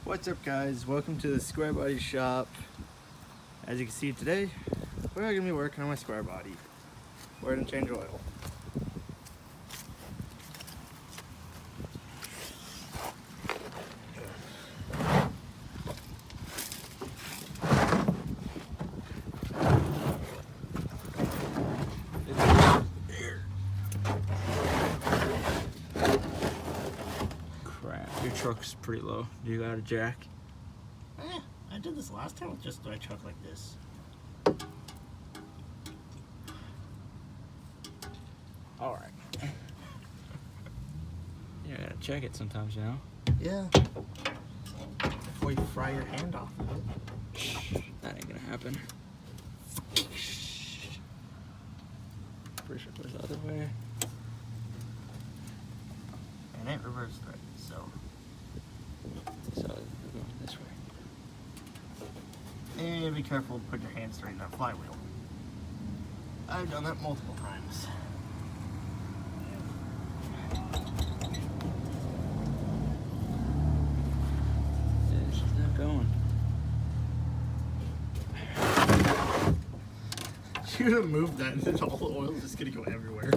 What's up, guys? Welcome to the SquareBody shop. As you can see today, we're going to be working on my SquareBody Oil and Change oil. Your truck's pretty low. Do you got a jack? I did this last time with just my truck like this. Alright. You gotta check it sometimes, you know? Yeah. Before you fry your hand off of it. That ain't gonna happen. Pretty sure it goes the other way. And it reversed right, so. So we're going this way. And be careful to put your hand straight in that flywheel. I've done that multiple times. It's just not going. You're gonna move that and then all the oil's just gonna go everywhere.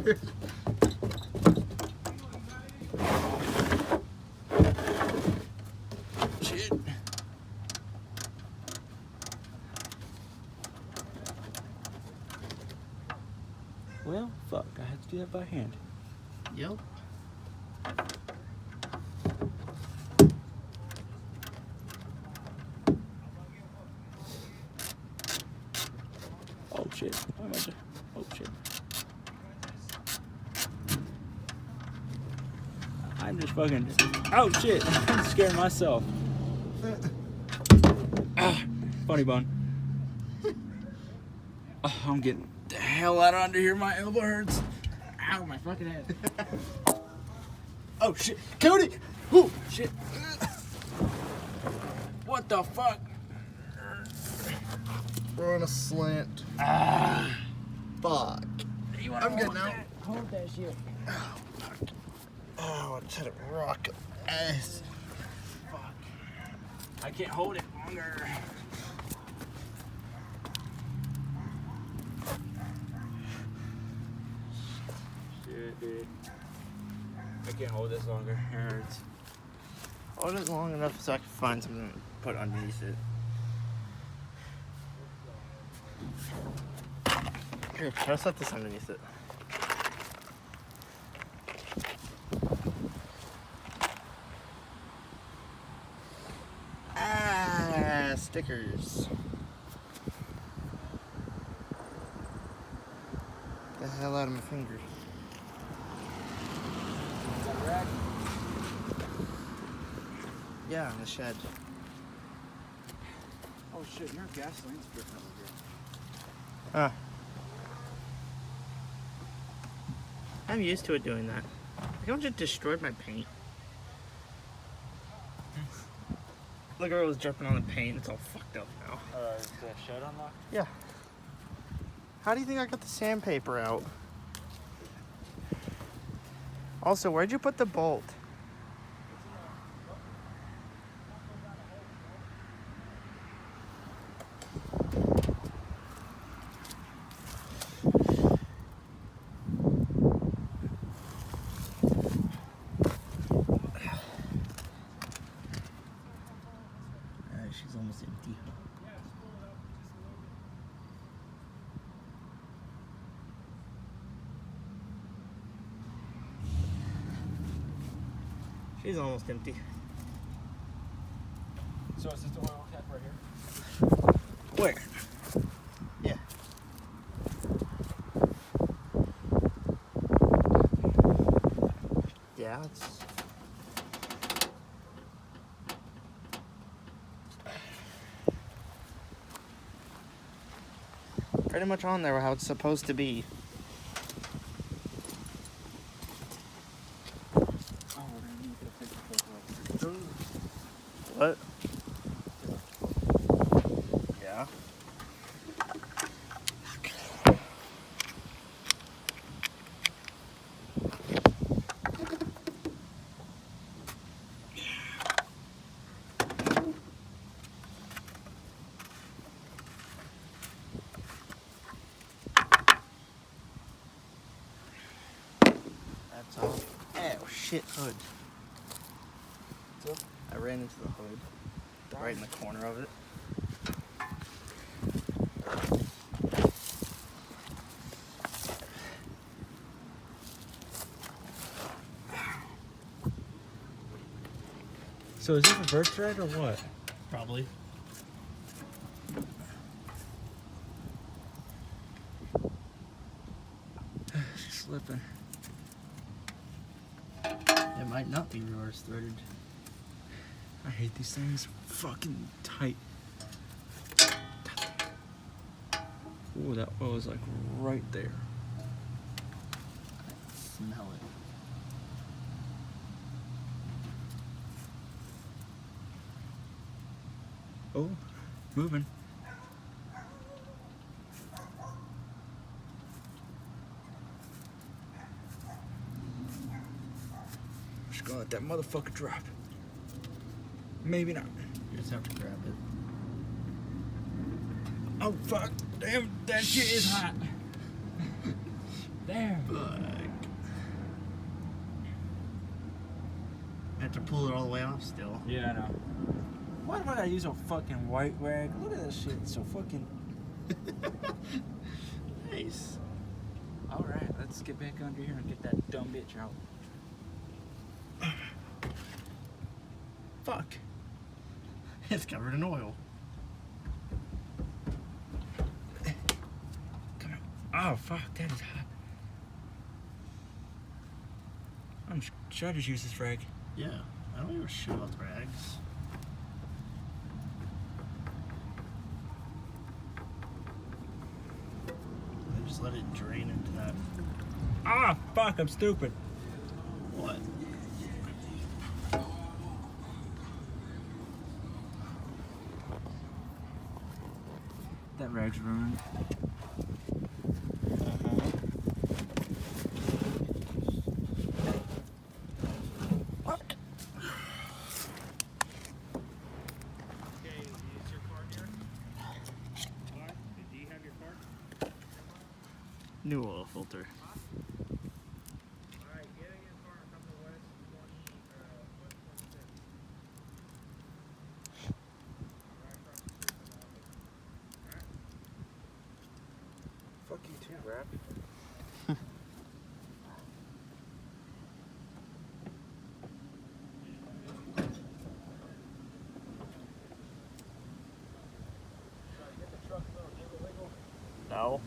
Shit. Well, fuck. I had to do that by hand. Yep. Oh shit. Why am I just... Oh shit. I'm just fucking... Oh shit. I'm scaring myself. Funny bone. Oh, I'm getting the hell out of under here. My elbow hurts. Ow, my fucking head. Oh shit. Cody! Oh shit. What the fuck? We're on a slant. Fuck. I'm good now. Hold that shit. Oh, fuck. Oh, I just had it rock ass. Fuck. I can't hold it longer. Shit, dude. I can't hold this longer. It hurts. Hold it long enough so I can find something to put underneath it. Here, try to set this underneath it. Stickers. Get the hell out of my fingers. Is that red? Yeah, in the shed. Oh shit, your gasoline's dripping over here. Ah. I'm used to it doing that. I don't just destroyed my paint. Look, it was dripping on the paint. It's all fucked up now. Is the shed unlocked? Yeah. How do you think I got the sandpaper out? Also, where'd you put the bolt? She's almost empty. She's almost empty. So is this the oil cap right here? Where? Yeah. Yeah, it's... pretty much on there how it's supposed to be. Oh, we're gonna need to take the filter off. What? Yeah. shit hood. So, I ran into the hood. Right in the corner of it. so is this reverse thread or what? Probably. She's slipping. It might not be reverse threaded. I hate these things. Fucking tight. Ooh, that oil is like right there. Smell it. Oh, moving. Just gonna let that motherfucker drop. Maybe not. You just have to grab it. Oh fuck! Damn, that shit is hot. Damn. Fuck. I have to pull it all the way off still. Yeah, I know. Why do I gotta use a fucking white rag? Look at that shit. It's so fucking. Nice. All right, let's get back under here and get that dumb bitch out. Fuck. It's covered in oil. Come on. Oh fuck, that is hot. Should I just use this rag? Yeah. I don't even shit out the rags. I just let it drain into that. Ah, fuck, I'm stupid. What? That rag's ruined. New oil filter. Fuck you too, Rap. No.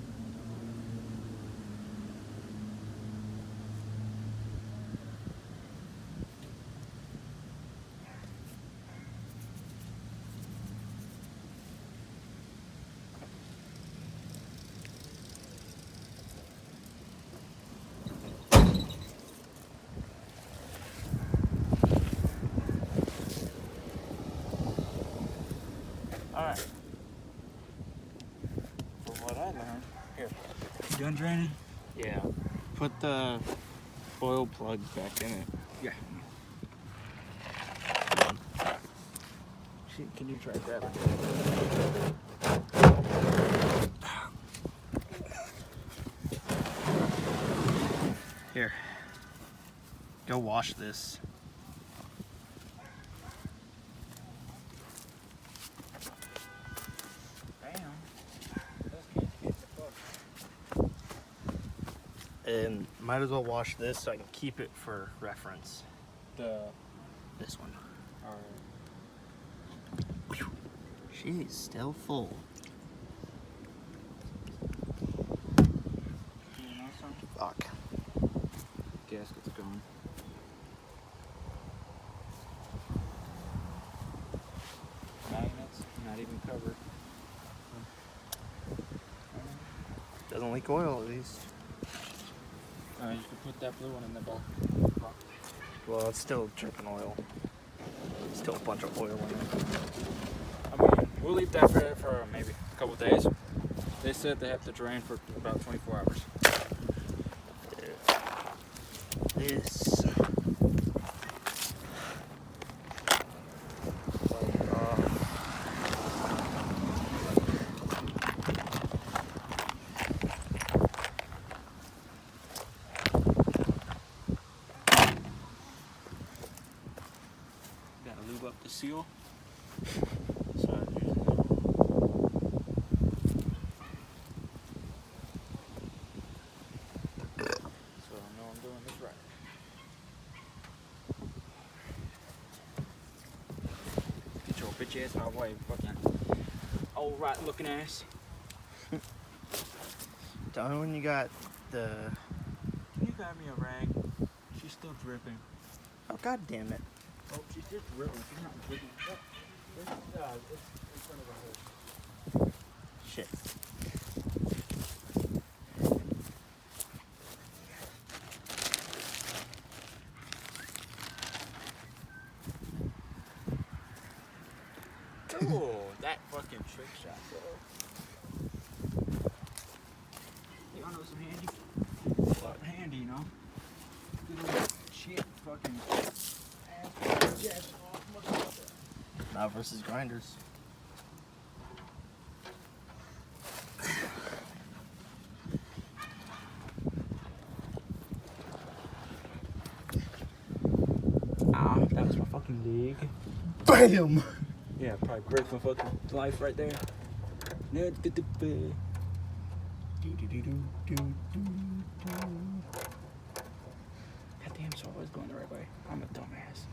Alright. From what I learned. Here. You done draining? Yeah. Put the oil plug back in it. Yeah. Shit, can you try that? Here. Go wash this. And might as well wash this so I can keep it for reference. This one. She's still full. Fuck. Gasket's gone. Magnets, not even covered. Doesn't leak oil at least. You can put that blue one in the bowl. Well, it's still dripping oil. Still a bunch of oil in it. I mean, we'll leave that for maybe a couple of days. They said they have to drain for about 24 hours. This. Gotta lube up the seal. So I know I'm doing this right. Get your bitch ass out of the way, fucking old right looking ass. tell me when you got the. Can you grab me a rag? She's still dripping. Oh, god damn it. Oh, she's just dripping. She's not dripping. It's in front of her head. Shit. Oh, that fucking trick shot, bro. Y'all know some handy? Fucking handy, you know? Good old shit, fucking ass, yes, Now versus grinders. Ah, that was my fucking leg. BAM! Yeah, probably break my fucking life right there. Goddamn, so I was going the right way. I'm a dumbass.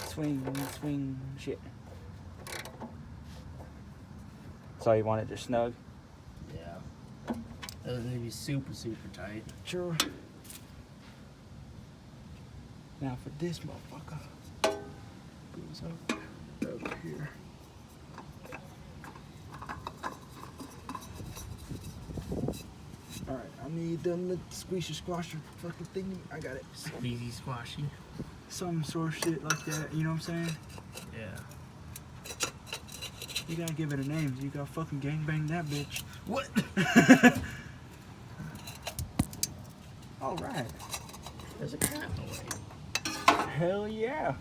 Swing, shit. So you want it just snug? Yeah. Doesn't need to be super, super tight. Sure. Now for this motherfucker, goes up over here. All right, I need them to squishy squasher fucking thingy. I got it. Squeezy squashy. Some sort of shit like that. You know what I'm saying? Yeah. You gotta give it a name. You gotta fucking gangbang that bitch. What? All right. There's a cat in the way. Hell yeah.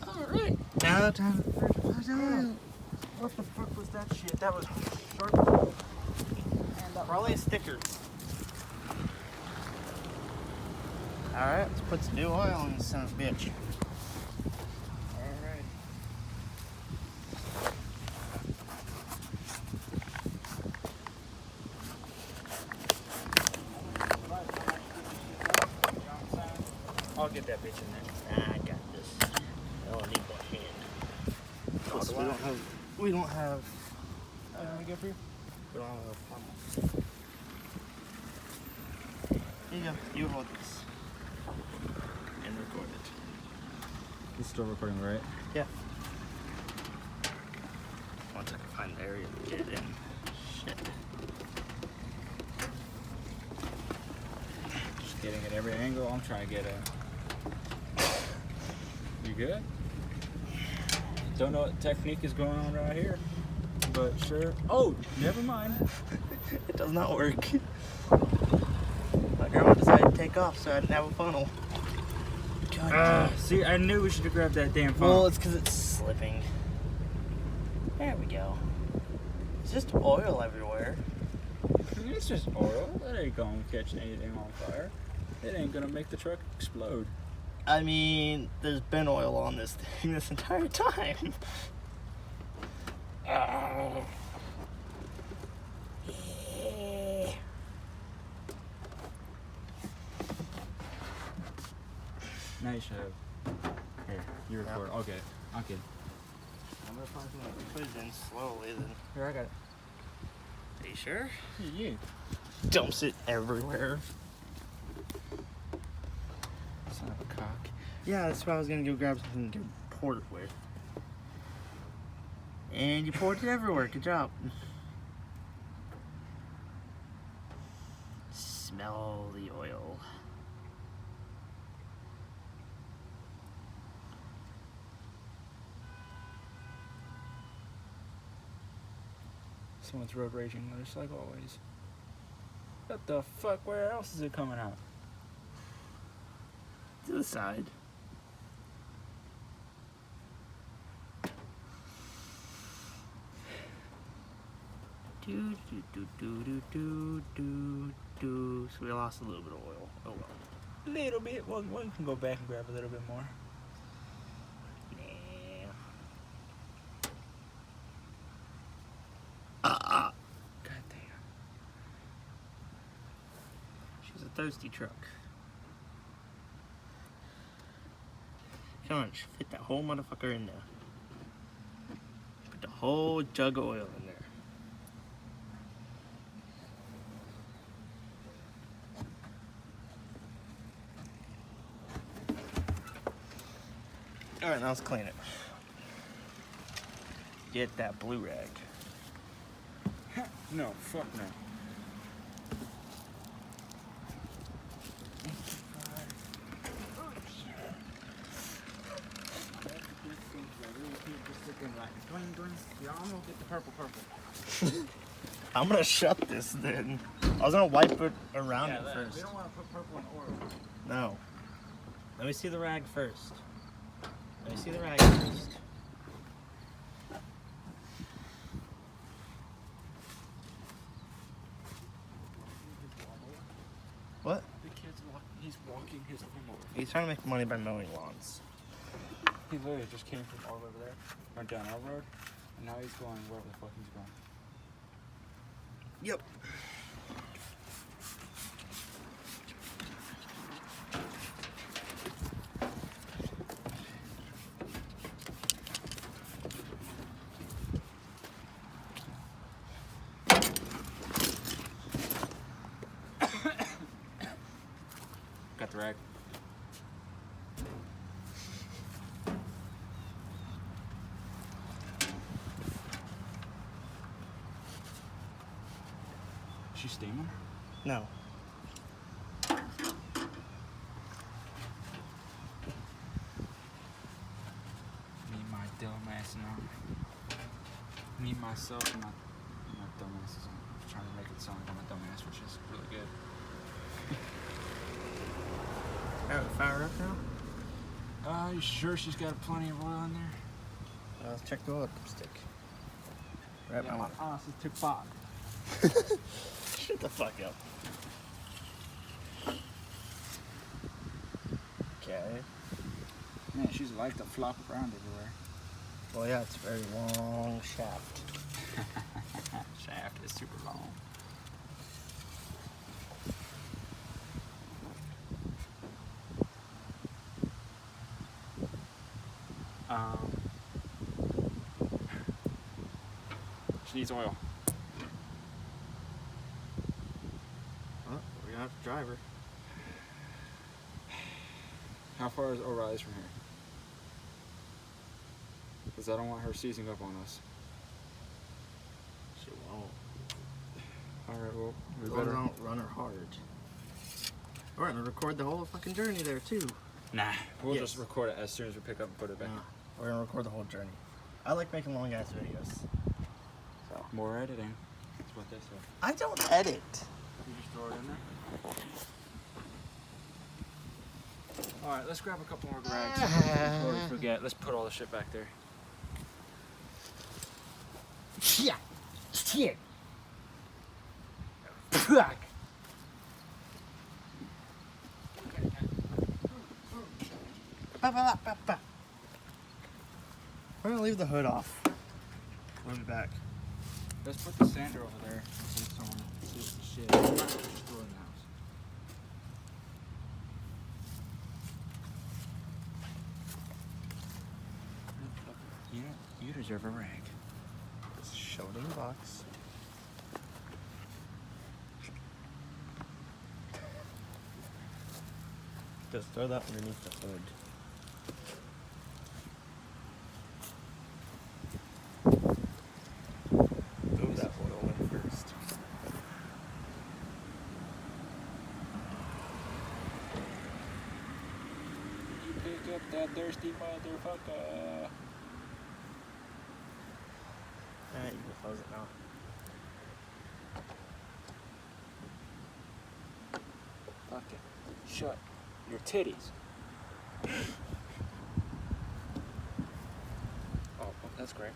Alright. Now time for the What the fuck was that shit? That was short. probably a sticker. Alright, let's put some new oil in this son of a bitch. Alright. I'll get that bitch in there. Nah, I got this. I don't need one hand. Plus, do we I? don't have I get for you? we don't have a funnel. Here you go. You hold this. And record it. It's still recording, right? Yeah. Once I can find the area to get it in. Shit. Just getting at every angle. I'm trying to get a. You good? Don't know what technique is going on right here, but sure. Oh, never mind. It does not work. My grandma decided to take off, so I didn't have a funnel. God. See, I knew we should have grabbed that damn phone. Well, it's because it's slipping. There we go. It's just oil everywhere. It's just oil. That ain't gonna catch anything on fire. It ain't gonna make the truck explode. I mean, there's been oil on this thing this entire time. Now you should have. Here, you record. I'll get it. I'll get it. I'm gonna find something to put it in slowly then. Here, I got it. Are you sure? Yeah. Dumps it everywhere. Son of a cock. Yeah, that's why I was gonna go grab something to pour it with. And you poured it everywhere. Good job. Smell the oil. Someone's road raging, just like always. What the fuck? Where else is it coming out? To the side. Do do do do do do do do. So we lost a little bit of oil. Oh well. A little bit. One can go back and grab a little bit more. God damn. She's a thirsty truck. Come on, fit that whole motherfucker in there. Put the whole jug of oil in there. Alright, now let's clean it. Get that blue rag. No, fuck no. Y'all gonna get the purple. I'm gonna shut this then. I was gonna wipe it around it first. We don't want to put purple in oil. No. Let me see the rag first. Let me see the rag first. What? The kid's he's walking his lawnmower. He's trying to make money by mowing lawns. He literally just came from all over there, went down our road, and now he's going wherever the fuck he's going. Yep. Got the rag. Is she steaming? No. Me, my dumbass now. Me, myself, and my dumbass is on. Trying to make it sound like I'm a dumbass, which is really good. Alright, fire up now? You sure she's got plenty of oil in there? Let's check the oil stick. Right, Yeah, my ass is too far. Shut the fuck up. Okay. Man, she's like to flop around everywhere. Well, yeah, it's a very long shaft. Shaft is super long. She needs oil. Well, we're gonna have to drive her. How far is O'Reilly's from here? Because I don't want her seizing up on us. She won't. Alright, well, we Better better... don't run her hard. We're gonna record the whole fucking journey there too. Nah, we'll Yes. just record it as soon as we pick up and put it back. We're gonna record the whole journey. I like making long ass videos. So More editing. That's what they say. I don't edit. You just throw it in there? Alright, let's grab a couple more rags before we forget. Let's put all the shit back there. Yeah. Shit. Fuck! We're gonna leave the hood off. We'll be back. Let's put the sander over there so someone sees the shit. Just throw it in the house. You deserve a rag. Just show it in the box. Just throw that underneath the hood. Move that oil in first. You pick up that thirsty motherfucker. Alright, you can close it now. Fucking shut your titties. Oh, that's great.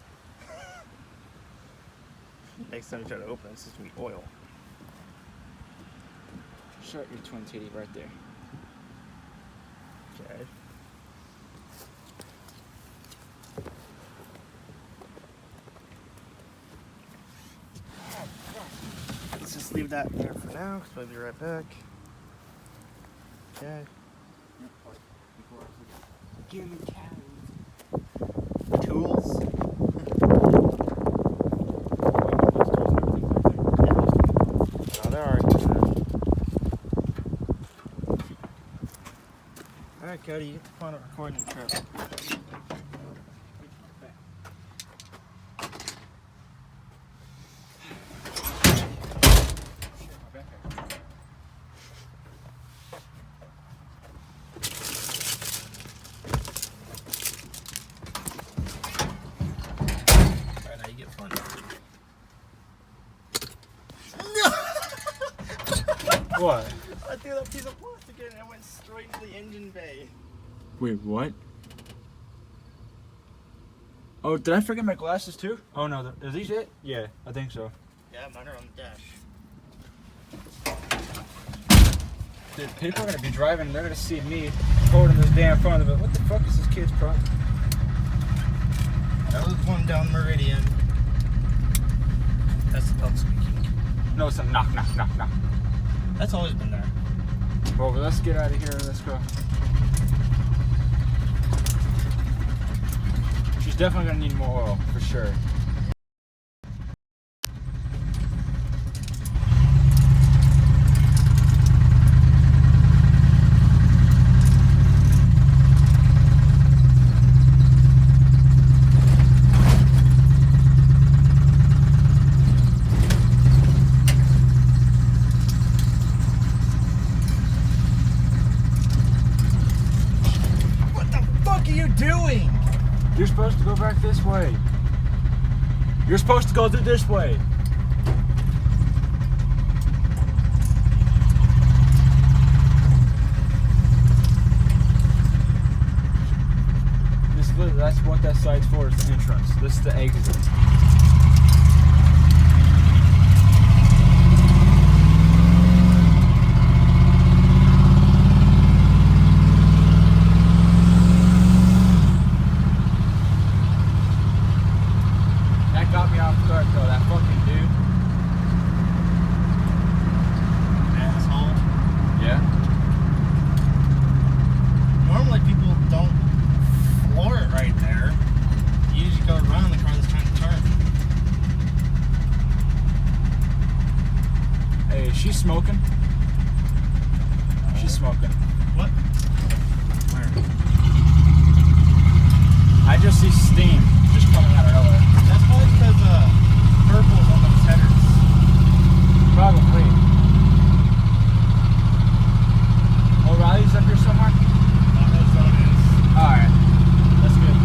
Next time you try to open it, it's just gonna be oil. Shut your twin titty right there. leave that there for now because we'll be right back. Okay. Give me calories. Tools. Oh, there are. Alright, Cody, you get the fun of recording the trip. Alright, now you get fun. What? I threw that piece of plastic in and it went straight into the engine bay. Wait, what? Oh, did I forget my glasses too? Oh no, are these it? Yeah, I think so. Yeah, mine are on the dash. Dude, people are gonna be driving and they're gonna see me holding this damn phone. They'll be like, what the fuck is this kid's problem? That was one down Meridian. That's the pub speaking. No, it's a knock, knock, knock, knock. That's always been there. Well, let's get out of here. Let's go. She's definitely gonna need more oil, for sure. Doing? You're supposed to go back this way. You're supposed to go through this way. That's what that side's for, is the entrance. This is the exit. Got me off guard though, that fucking dude. Asshole. Yeah? Normally people don't floor it right there. You usually go around the car that's trying to turn. Hey, is she smoking? She's smoking. What? Where? I just see steam just coming out of nowhere. That's probably because purple's on those headers. Probably. O'Reilly's up here somewhere? That's what it is. Alright. That's good.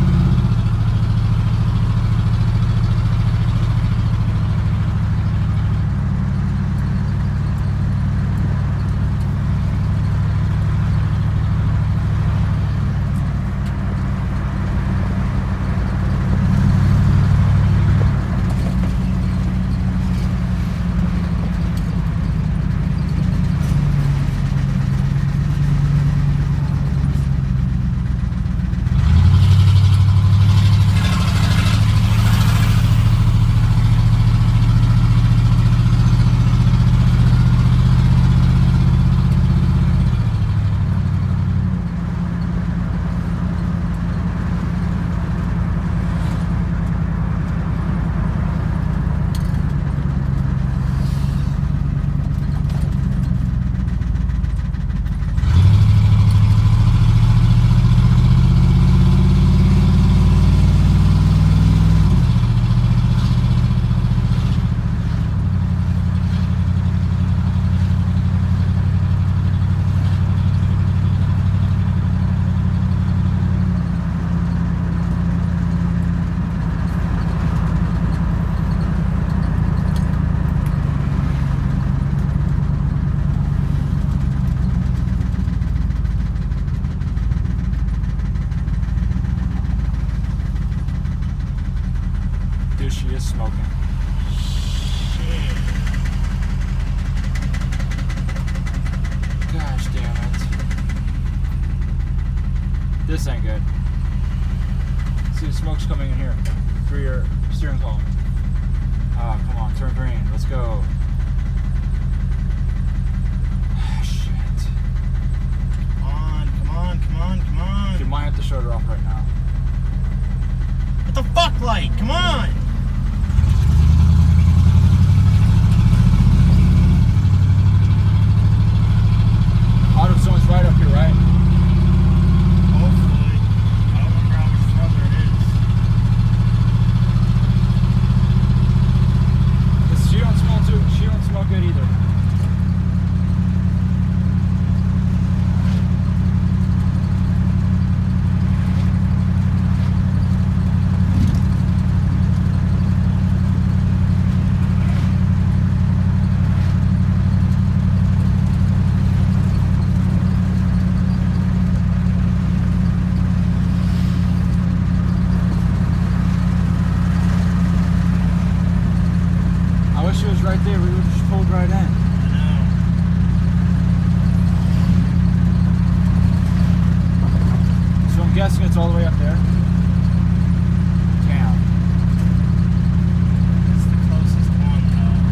She is smoking. Gosh damn it. This ain't good. See, the smoke's coming in here through your steering column. Ah, come on, turn green. Let's go. the shoulder off right now. What the fuck, light? Come on! Auto zone's right up here, right? Hopefully. I don't remember how much further it is. She don't smell too. She don't smell good either. She was right there, we would have just pulled right in. I know. So I'm guessing it's all the way up there. Damn. It's the closest one, though.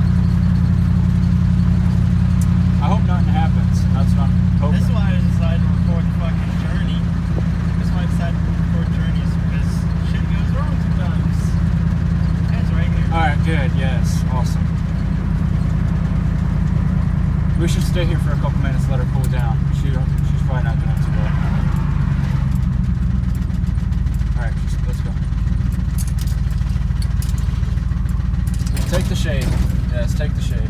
I hope nothing happens. That's what I'm hoping. This is why I decided to record the fucking journey. This is why I decided to record journeys, because shit goes wrong sometimes. It's right here. Alright, good, yes. Awesome. We should stay here for a couple minutes, let her cool down. She's probably not doing too well. Alright, let's go. Take the shade. Yes, take the shade.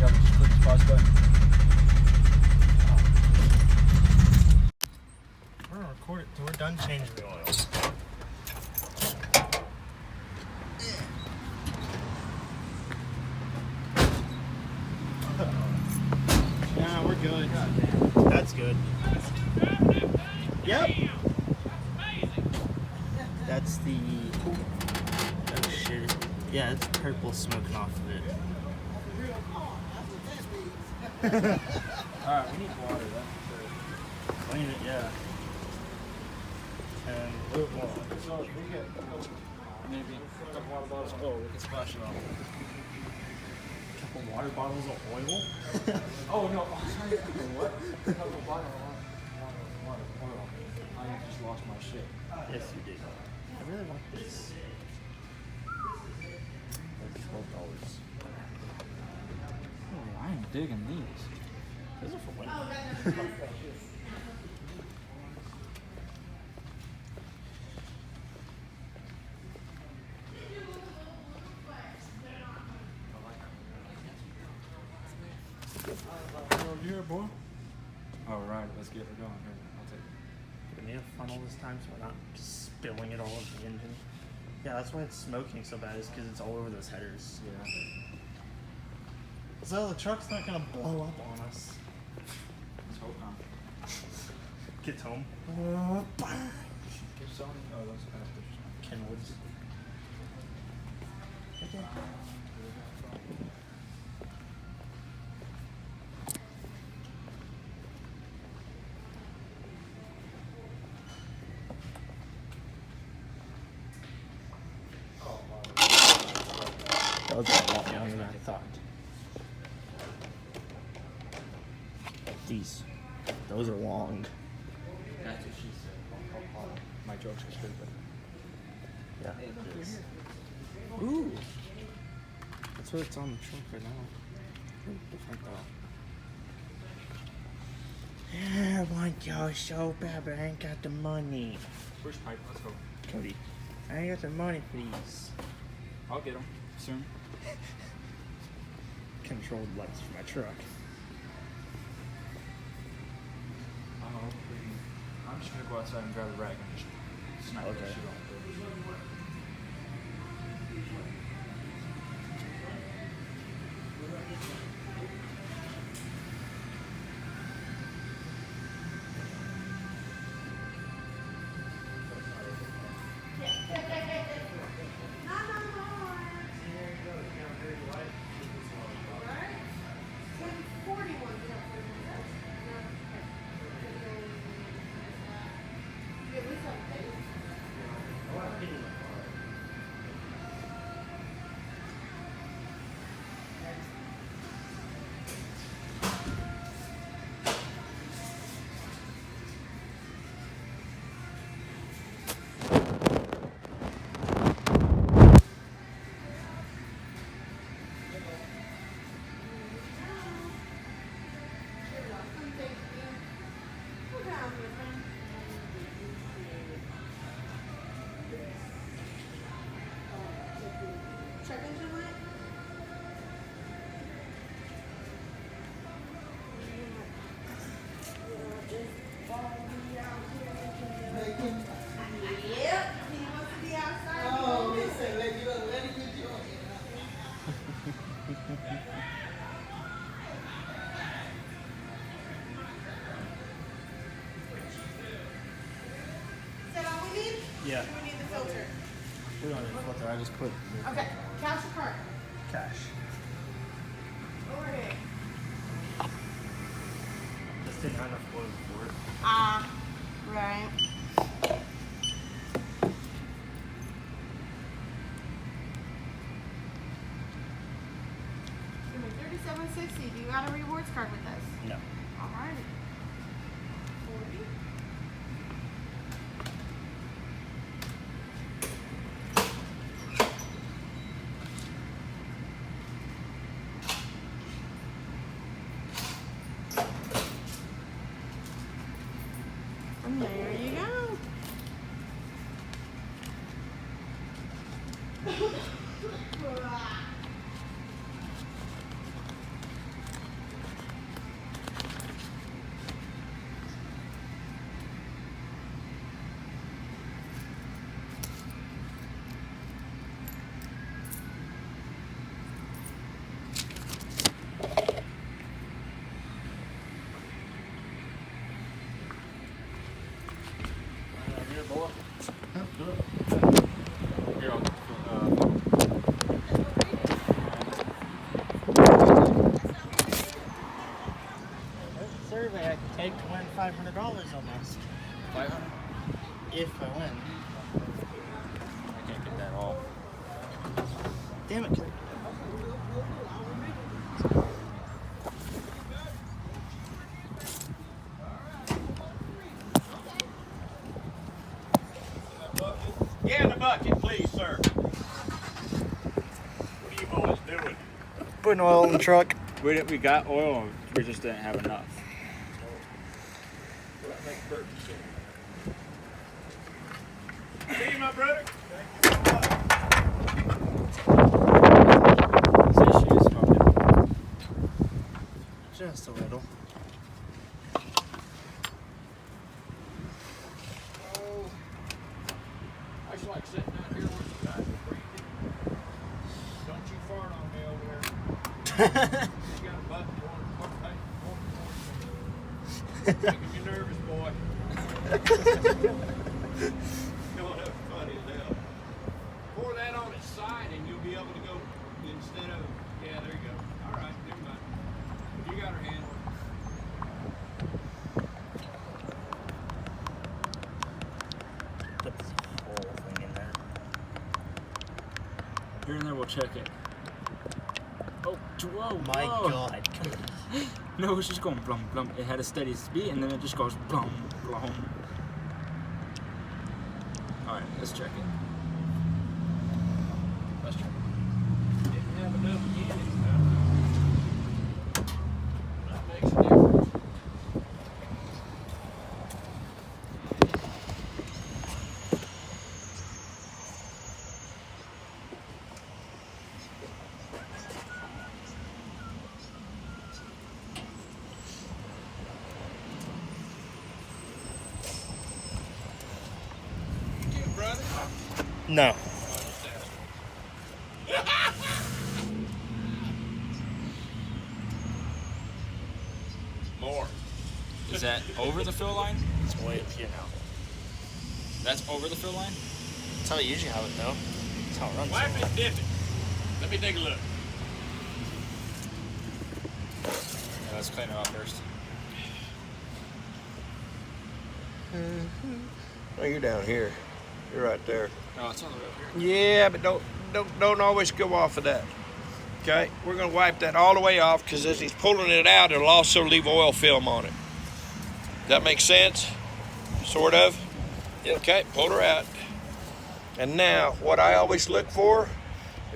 Yeah, just click the pause button. We're gonna record it till we're done changing the oil. Nah, we're good. That's good. Yep. That's the. Oh shit. Yeah, it's purple smoking off of it. Alright, we need water, that's for sure. Clean it, yeah. And move on. So if we get maybe a couple water bottles. Oh, we can splash it off. Couple water bottles of oil. Oh no! What? A couple bottles of water. I just lost my shit. Yes, you did. I really want this. That's $12. Oh, I am digging these. Those are for women. Over here, boy. All right, let's get her going. Here, I'll take it. Do we need a funnel this time so we're not spilling it all over the engine? Yeah, that's why it's smoking so bad, is because it's all over those headers. Yeah. So the truck's not gonna blow up on us. Let's hope not. Gets home. Give some. Oh, those pastors. Kenwoods. Okay. That was a lot younger than I thought. Those are long. That's what she said. My jokes are stupid. Yeah, it is. Ooh. That's what it's on the trunk right now. Different though. Yeah, I want y'all so bad, but I ain't got the money. Push pipe. Let's go. Cody, I ain't got the money for these. I'll get them soon. Controlled lights for my truck. I'm just gonna go outside and grab a rag and just smack that Okay. shit on. Yeah. Do we need the filter? We don't need a filter. I just put Okay. Cash or card? cash. Overhead. Just didn't have enough oil for it. Ah, right. $37.60. Do you got a rewards card with us? No. All right. 40. And there you go. Here, boy. Good. Here, I'll Survey I can take to win $500 almost. 500. If I win. I can't get that all. Damn it. Yeah, in the bucket, please, sir. What are you boys doing? Putting oil in the truck. We got oil. We just didn't have enough. See you, my brother. See, she is smoking. Just a little. I just like sitting out here with you guys are breathing. Don't you fart on me over there. You got a button going. Making me nervous, boy. You'll have fun as hell. Pour that on its side and you'll be able to go instead of, yeah, there you go. All right, never mind. You got her handled. Put this whole thing in there. Here and there, we'll check it. Oh, whoa, My whoa. God. Come on. No, it's just going blum blum. It had a steady speed and then it just goes blum blum. Alright, let's check it. Let's check it. Didn't have enough in it, huh? That makes a difference. You, brother? No. More. Is that over the fill line? It's way up here now. That's over the fill line? That's how I usually have it though. That's how it runs. Wipe it, dip it. Let me take a look. Yeah, let's clean it off first. Oh, you're down here. You're right there. No, it's all the way up here. Yeah, but don't always go off of that. Okay, we're gonna wipe that all the way off because as he's pulling it out, it'll also leave oil film on it. That makes sense? Sort of. Okay, pull her out. And now, what I always look for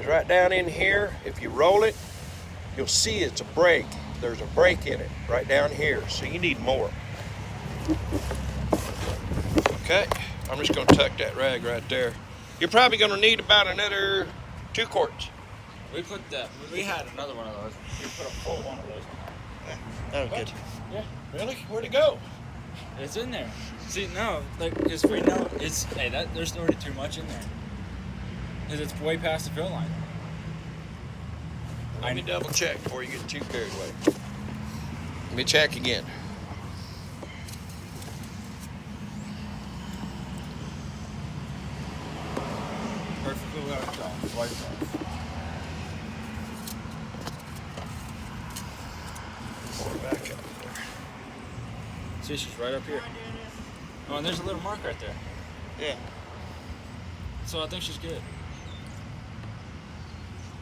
is right down in here. If you roll it, you'll see it's a break. There's a break in it right down here. So you need more. Okay, I'm just gonna tuck that rag right there. You're probably gonna need about another 2 quarts. We had another one of those. We put a full one of those. Oh, good. Yeah. Really? Where'd it go? It's in there. See, no, like, it's free now. It's, hey, there's already too much in there. Because it's way past the fill line. Let me double check before you get too carried away. Let me check again. those lights off. Back up there. See, she's right up here. Oh, and there's a little mark right there. Yeah. So I think she's good.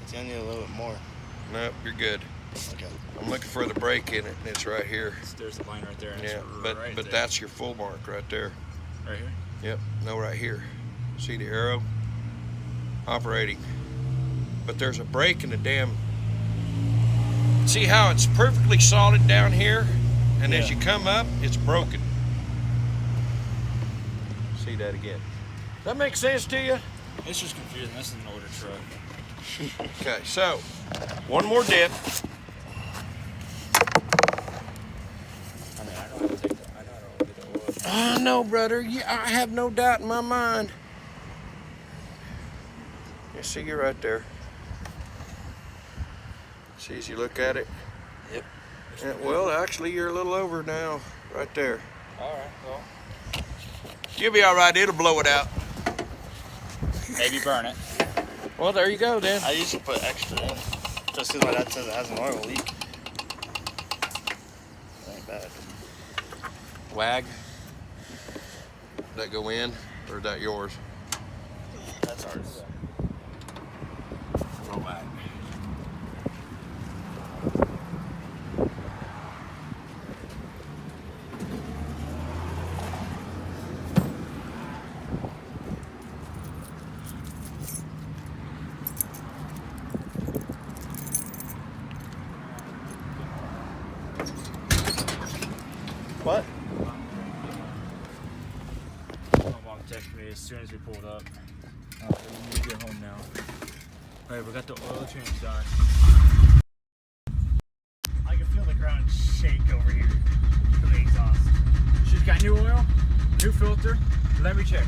It's gonna need a little bit more. Nope, you're good. Okay. I'm looking for the break in it, and it's right here. There's the line right there. And Yeah, it's but right but there. that's your full mark right there. right here. Yep, no, right here. See the arrow? Operating. But there's a break in the damn. See how it's perfectly solid down here, and as Yeah. you come up, it's broken. See that again. Does that make sense to you? It's just confusing. This is an older truck. Okay, so one more dip. I mean, I know how to take that. I know how to get the oil. I know, brother. Yeah, I have no doubt in my mind. You see, you're right there. See as you look at it. Yep. Yeah, well, actually, you're a little over now, right there. All right. Well, You'll be all right. It'll blow it out. maybe burn it. Well, there you go, then. I usually put extra in, just because my dad says it has an oil leak. It ain't bad. Wag. Did that go in, or is that yours? That's ours. Roll back. What? My mom texted me as soon as we pulled up. We need to get home now. All right, we got the oil change done. I can feel the ground shake over here for the exhaust. She's got new oil, new filter. Let me check.